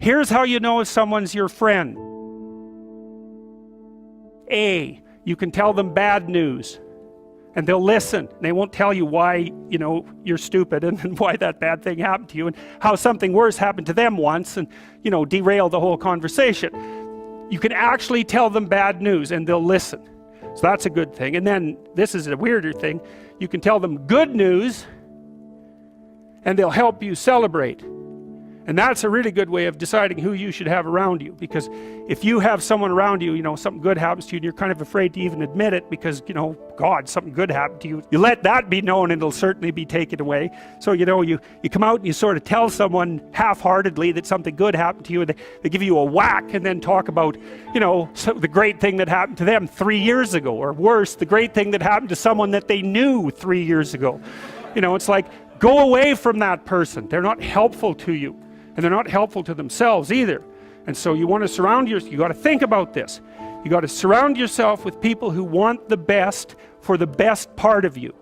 Here's how you know if someone's your friend. A, you can tell them bad news and they'll listen. They won't tell you why, you're stupid and why that bad thing happened to you and how something worse happened to them once and, derail the whole conversation. You can actually tell them bad news and they'll listen. So that's a good thing. And then this is a weirder thing. You can tell them good news and they'll help you celebrate. And that's a really good way of deciding who you should have around you, because if you have someone around you, something good happens to you and you're kind of afraid to even admit it because, God, something good happened to you. You let that be known and it'll certainly be taken away. So, you come out and you sort of tell someone half-heartedly that something good happened to you and they give you a whack and then talk about, the great thing that happened to them 3 years ago, or worse, the great thing that happened to someone that they knew 3 years ago. It's like, go away from that person. They're not helpful to you. And they're not helpful to themselves either. And so you want to surround yourself, you got to think about this. You got to surround yourself with people who want the best for the best part of you.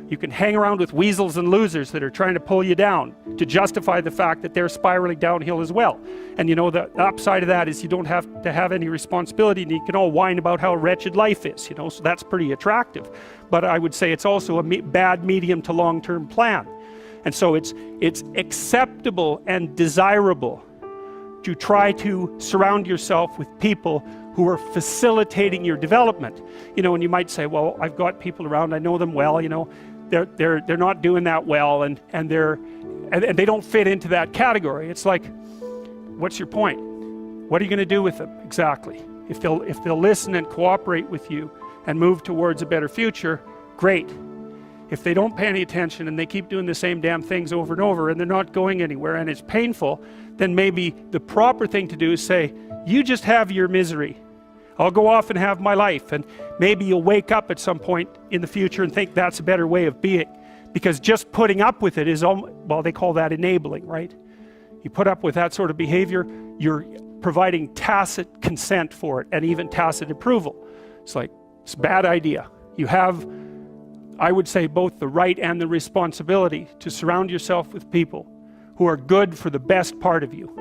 You can hang around with weasels and losers that are trying to pull you down to justify the fact that they're spiraling downhill as well. And the upside of that is you don't have to have any responsibility and you can all whine about how wretched life is, so that's pretty attractive. But I would say it's also a bad medium to long-term plan. And so it's acceptable and desirable to try to surround yourself with people who are facilitating your development. And you might say, well, I've got people around, I know them well, they're not doing that well and they don't fit into that category. It's like, what's your point? What are you going to do with them exactly? If they'll listen and cooperate with you and move towards a better future, great. If they don't pay any attention and they keep doing the same damn things over and over and they're not going anywhere and it's painful, then maybe the proper thing to do is say, you just have your misery. I'll go off and have my life. And maybe you'll wake up at some point in the future and think that's a better way of being. Because just putting up with it is, well, they call that enabling, right? You put up with that sort of behavior, you're providing tacit consent for it and even tacit approval. It's like, it's a bad idea. You have, I would say, both the right and the responsibility to surround yourself with people who are good for the best part of you.